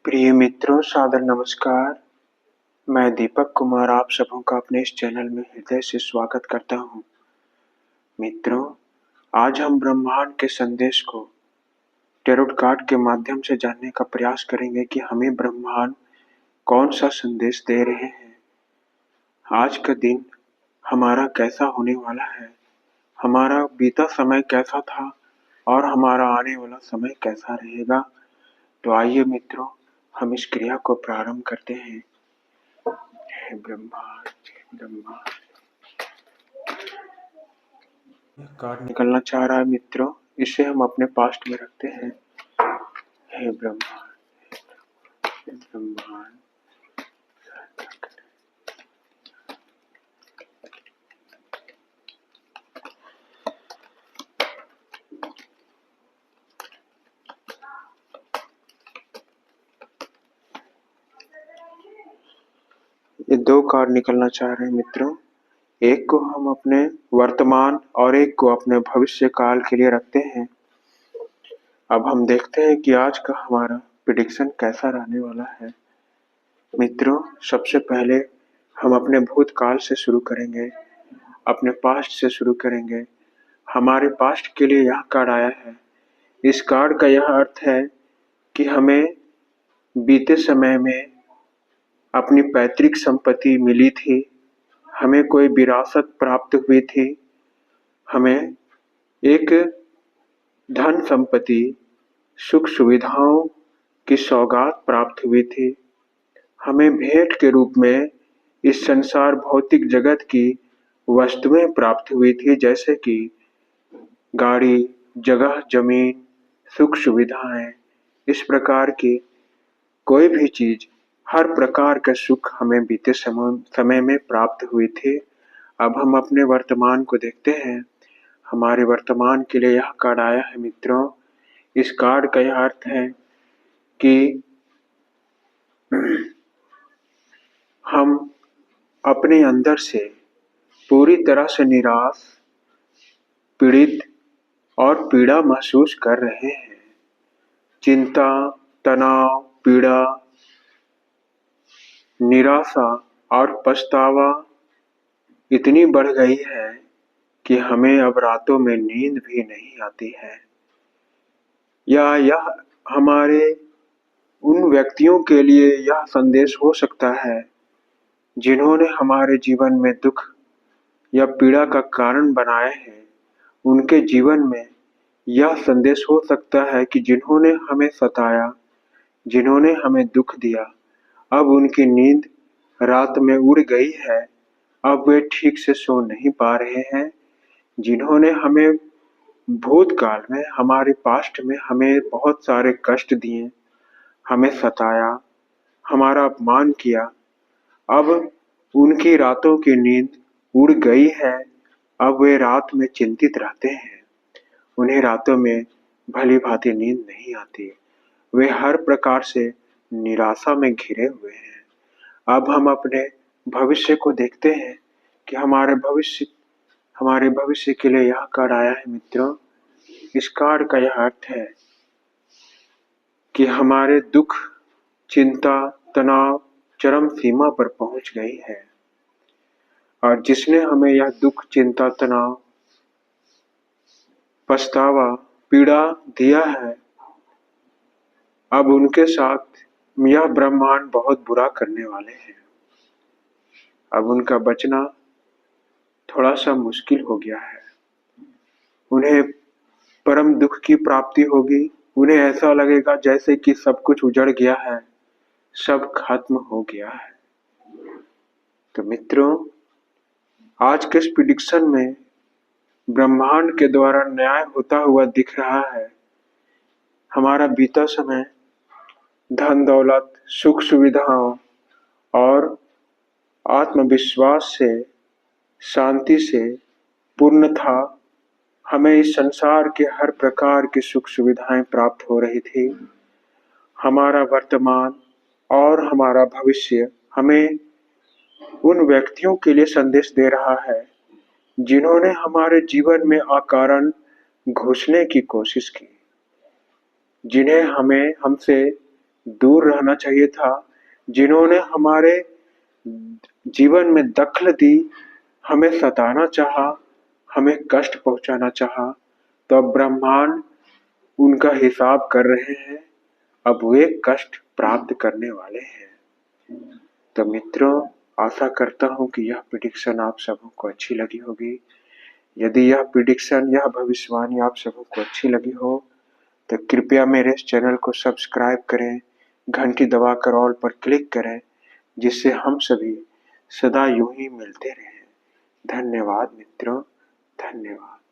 प्रिय मित्रों, सादर नमस्कार। मैं दीपक कुमार आप सबों का अपने इस चैनल में हृदय से स्वागत करता हूं। मित्रों, आज हम ब्रह्मांड के संदेश को टैरोट कार्ड के माध्यम से जानने का प्रयास करेंगे कि हमें ब्रह्मांड कौन सा संदेश दे रहे हैं। आज का दिन हमारा कैसा होने वाला है, हमारा बीता समय कैसा था और हमारा आने वाला समय कैसा रहेगा। तो आइए मित्रों, हम इस क्रिया को प्रारंभ करते हैं। हे ब्रह्मांड, ब्रह्मांड कार्ड निकलना चाह रहा है मित्रों, इसे हम अपने पास्ट में रखते हैं। हे ब्रह्मांड, हे ब्रह्मांड, ये दो कार्ड निकलना चाह रहे हैं मित्रों। एक को हम अपने वर्तमान और एक को अपने भविष्य काल के लिए रखते हैं। अब हम देखते हैं कि आज का हमारा प्रेडिक्शन कैसा रहने वाला है। मित्रों, सबसे पहले हम अपने भूतकाल से शुरू करेंगे, अपने पास्ट से शुरू करेंगे। हमारे पास्ट के लिए यह कार्ड आया है। इस कार्ड का यह अर्थ है कि हमें बीते समय में अपनी पैतृक संपत्ति मिली थी, हमें कोई विरासत प्राप्त हुई थी, हमें एक धन संपत्ति, सुख सुविधाओं की सौगात प्राप्त हुई थी। हमें भेंट के रूप में इस संसार भौतिक जगत की वस्तुएं प्राप्त हुई थी, जैसे कि गाड़ी, जगह, जमीन, सुख सुविधाएं। इस प्रकार की कोई भी चीज, हर प्रकार का सुख हमें बीते समय में प्राप्त हुई थी। अब हम अपने वर्तमान को देखते हैं। हमारे वर्तमान के लिए यह कार्ड आया है मित्रों। इस कार्ड का यह अर्थ है कि हम अपने अंदर से पूरी तरह से निराश, पीड़ित और पीड़ा महसूस कर रहे हैं। चिंता, तनाव, पीड़ा, निराशा और पछतावा इतनी बढ़ गई है कि हमें अब रातों में नींद भी नहीं आती है। या यह हमारे उन व्यक्तियों के लिए यह संदेश हो सकता है जिन्होंने हमारे जीवन में दुख या पीड़ा का कारण बनाए हैं। उनके जीवन में यह संदेश हो सकता है कि जिन्होंने हमें सताया, जिन्होंने हमें दुख दिया, अब उनकी नींद रात में उड़ गई है। अब वे ठीक से सो नहीं पा रहे हैं। जिन्होंने हमें भूतकाल में, हमारे पास्ट में हमें बहुत सारे कष्ट दिए, हमें सताया, हमारा अपमान किया, अब उनकी रातों की नींद उड़ गई है। अब वे रात में चिंतित रहते हैं। उन्हें रातों में भली भांति नींद नहीं आती। वे हर प्रकार से निराशा में घिरे हुए हैं। अब हम अपने भविष्य को देखते हैं कि हमारे भविष्य के लिए यह कार्ड आया है मित्रों। इस कार्ड का यह अर्थ है कि हमारे दुख, चिंता, तनाव चरम सीमा पर पहुंच गई है और जिसने हमें यह दुख, चिंता, तनाव, पछतावा, पीड़ा दिया है, अब उनके साथ यह ब्रह्मांड बहुत बुरा करने वाले हैं। अब उनका बचना थोड़ा सा मुश्किल हो गया है। उन्हें परम दुख की प्राप्ति होगी। उन्हें ऐसा लगेगा जैसे कि सब कुछ उजड़ गया है, सब खत्म हो गया है। तो मित्रों, आज के इस प्रेडिक्शन में ब्रह्मांड के द्वारा न्याय होता हुआ दिख रहा है। हमारा बीता समय धन दौलत, सुख सुविधाओं और आत्मविश्वास से, शांति से पूर्ण था। हमें इस संसार के हर प्रकार की सुख सुविधाएं प्राप्त हो रही थी। हमारा वर्तमान और हमारा भविष्य हमें उन व्यक्तियों के लिए संदेश दे रहा है जिन्होंने हमारे जीवन में अकारण घुसने की कोशिश की, जिन्हें हमसे दूर रहना चाहिए था। जिन्होंने हमारे जीवन में दखल दी, हमें सताना चाहा, हमें कष्ट पहुंचाना चाहा, तो अब ब्रह्मांड उनका हिसाब कर रहे हैं। अब वे कष्ट प्राप्त करने वाले हैं। तो मित्रों, आशा करता हूं कि यह प्रिडिक्शन आप सबों को अच्छी लगी होगी। यदि यह प्रिडिक्शन, यह भविष्यवाणी आप सबों को अच्छी लगी हो तो कृपया मेरे इस चैनल को सब्सक्राइब करें, घंटी दबाकर ऑल पर क्लिक करें, जिससे हम सभी सदा यूं ही मिलते रहें। धन्यवाद मित्रों, धन्यवाद।